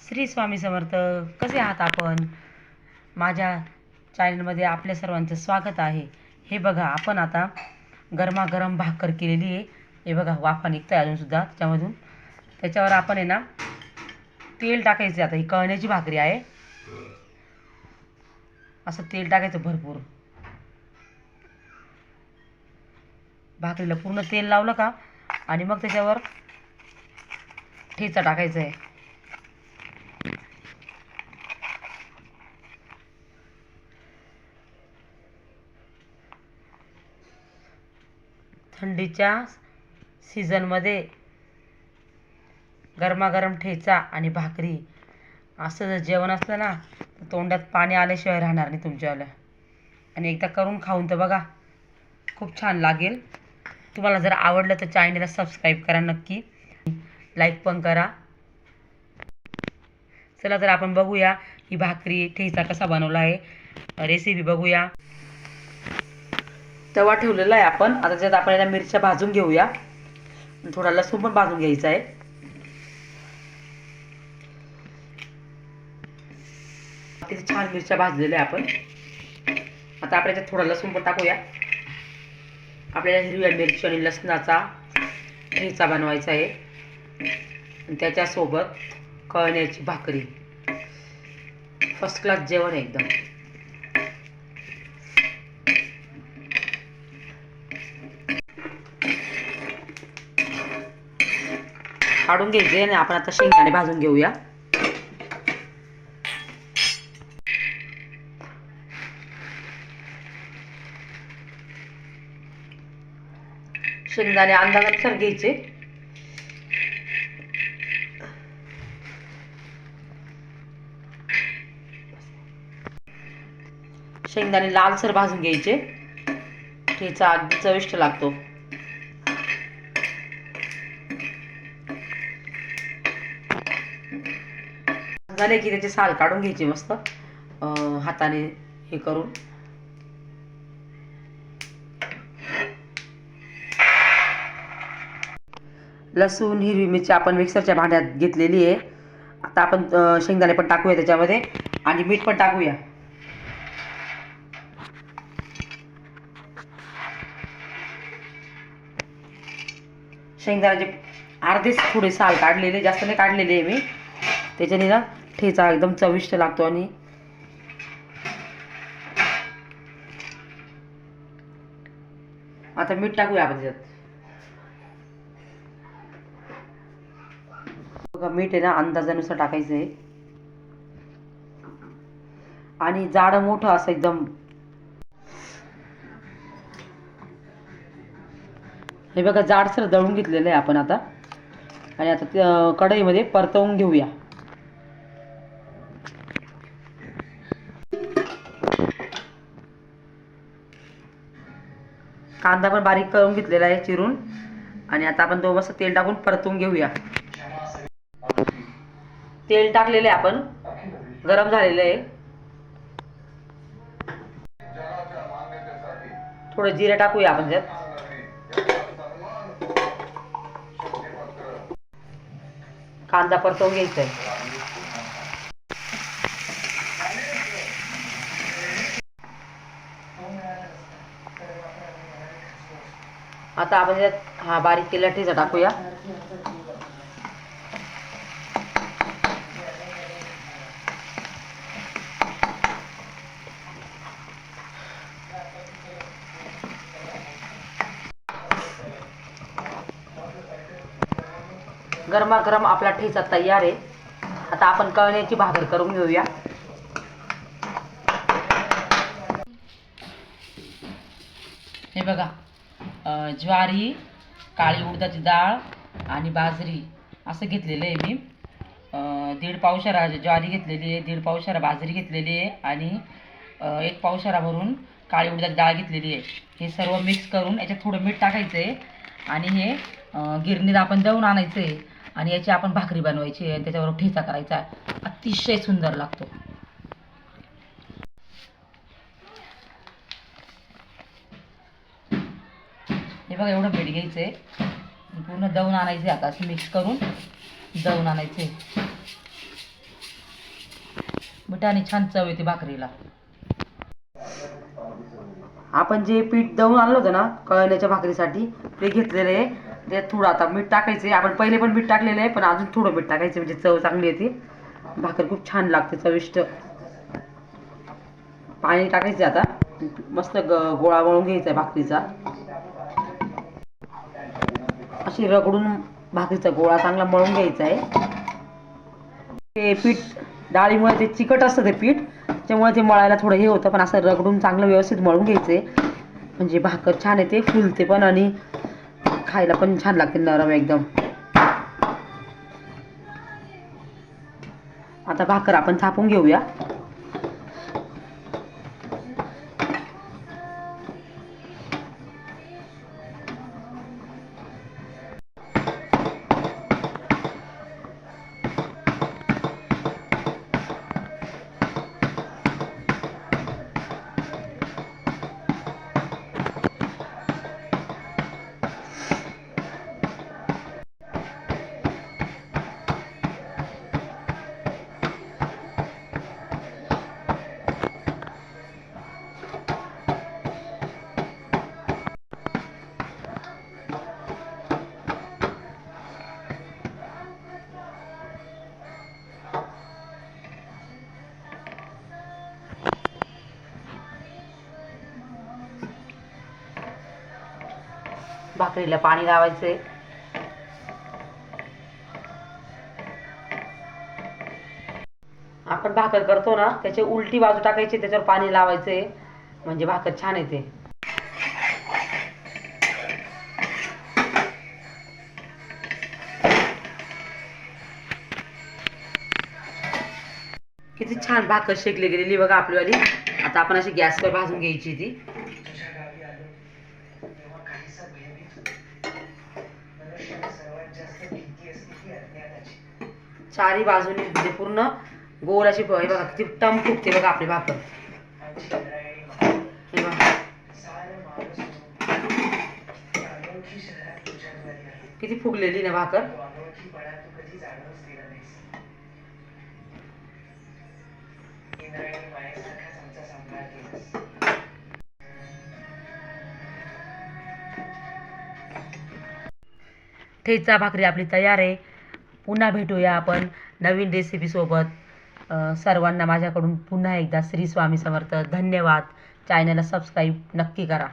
श्री स्वामी समर्थ. कसे आहात आपण? माझ्या चॅनलमध्ये आपल्या सर्वांचं स्वागत आहे. हे बघा, आपण आता गरमागरम भाकर केलेली आहे. हे बघा, वाफा निघतं आहे अजूनसुद्धा त्याच्यामधून. त्याच्यावर आपण आहे ना तेल टाकायचं. आता ही कळण्याची भाकरी आहे. असं तेल टाकायचं भरपूर. भाकरीला पूर्ण तेल लावलं का आणि मग त्याच्यावर ठेचा टाकायचा आहे. थंडीच्या सीझनमध्ये गरमागरम ठेचा आणि भाकरी असं जर जेवण असलं ना तर तोंडात पाणी आल्याशिवाय राहणार नाही तुमच्यावालं. आणि एकदा करून खाऊन तर बघा, खूप छान लागेल. तुम्हाला जर आवडलं तर चॅनलला सबस्क्राईब करा नक्की, लाईक पण करा. चला तर आपण बघूया ही भाकरी ठेचा कसा बनवला आहे, रेसिपी बघूया. तवा ठेवलेला आहे आपण. आता त्याच्यात आपण याला मिरच्या भाजून घेऊया. थोडा लसूण पण भाजून घ्यायचा आहे. किती छान मिरच्या भाजलेल्या आहे आपण. आता आपण याच्यात थोडा लसूण पण टाकूया. आपल्याला हिरव्या मिरची आणि लसणाचा ठेचा बनवायचा आहे. आणि त्याच्यासोबत कळण्याची भाकरी. फर्स्ट क्लास जेवण आहे एकदम. काढून घ्यायचे आणि आपण आता शेंगदाणे भाजून घेऊया. शेंगदाणे अंदाजानुसार घ्यायचे. शेंगदाणे लालसर भाजून घ्यायचे. ठेचा अगदी चविष्ट लागतो. झाले की त्याचे साल काढून घ्यायचे मस्त हाताने हे करून. लसूण हिरवी मिरची आपण मिक्सरच्या भांड्यात घेतलेली आहे. आता आपण शेंगदाणे पण टाकूया त्याच्यामध्ये आणि मीठ पण टाकूया. शेंगदाण्याचे अर्धेच थोडे साल काढलेले, जास्त नाही काढलेले आहे मी. त्याच्याने ना ठेचा एकदम चविष्ट लागतो. आणि आता मीठ टाकूया आपण त्याच्यात. बघा, मीठ आहे ना अंदाजानुसार टाकायचं आहे. आणि जाड मोठं असं एकदम. हे बघा, जाडसर दळून घेतलेलं आहे आपण आता. आणि आता कढईमध्ये परतवून घेऊया. कांदा पण बारीक करून घेतलेला आहे चिरून. आणि आता आपण तो मस्त तेल टाकून परतवून घेऊया. तेल टाकलेले आपण, गरम झालेलं आहे. थोडं जिरे टाकूया आपण त्यात. कांदा परतवून घ्यायचा आहे. आता आपण त्यात हा बारीक केलेला ठेचा टाकूया. गरमागरम आपला ठेचा तयार आहे. आता आपण कळण्याची भाकर करून घेऊया. हे बघा, ज्वारी, काळी उडदाची डाळ आणि बाजरी असं घेतलेलं आहे मी. 1.5 पावशेरा ज्वारी घेतलेली आहे, 1.5 पावशेरा बाजरी घेतलेली आहे आणि 1 पावशेरा भरून काळी उडदाची डाळ घेतलेली आहे. हे सर्व मिक्स करून याच्यात थोडं मीठ टाकायचं आहे. आणि हे गिरणीत आपण दळून आणायचं आहे. आणि याची आपण भाकरी बनवायची आहे. त्याच्यावर ठेचा करायचा आहे. अतिशय सुंदर लागतो. हे बघा, एवढं पीठ घ्यायचं आहे. पूर्ण दळून आणायचे. आता असं मिक्स करून दळून आणायचे. मिठाने छान चव येते भाकरीला. आपण जे पीठ दळून आणलं होतं ना कळण्याच्या भाकरीसाठी ते घेतलेलं आहे. ते थोडं आता मीठ टाकायचं आहे. आपण पहिले पण मीठ टाकलेलं आहे, पण अजून थोडं मीठ टाकायचं म्हणजे चव चांगली येते. भाकर खूप छान लागते, चविष्ट. पाणी टाकायचं आता. मस्त गोळा वळून घ्यायचा आहे भाकरीचा. अशी रगडून भाकरीचा गोळा चांगला मळून घ्यायचा आहे. ते पीठ डाळीमुळे ते चिकट असतं ते पीठ, त्याच्यामुळे ते मळायला थोडं हे होतं, पण असं रगडून चांगलं व्यवस्थित मळून घ्यायचे म्हणजे भाकर छान येते, फुलते पण आणि खायला पण छान लागते, नरम एकदम. आता भाकर आपण थापून घेऊया. भाकरीला पाणी लावायचंय. आपण भाकर करतो ना त्याची उलटी बाजू टाकायची, त्याच्यावर पाणी लावायचंय म्हणजे भाकर छान येते. किती छान भाकर शेकली गेलेली बघा आपलीवाली. आता आपण अशी गॅसवर भाजून घ्यायची ती. चारी बाजूनी म्हणजे पूर्ण गोल अशी बघा किती टम फुगते बघा आपली भाकर. हे बघा किती फुगलेली ना भाकर. ठेचा भाकरी आपली तयार आहे. पुन्हा भेटूया आपण नवीन रेसिपीसोबत. सर्वांना माझ्याकडून पुन्हा एकदा श्री स्वामी समर्थ. धन्यवाद. चॅनलला सबस्क्राईब नक्की करा.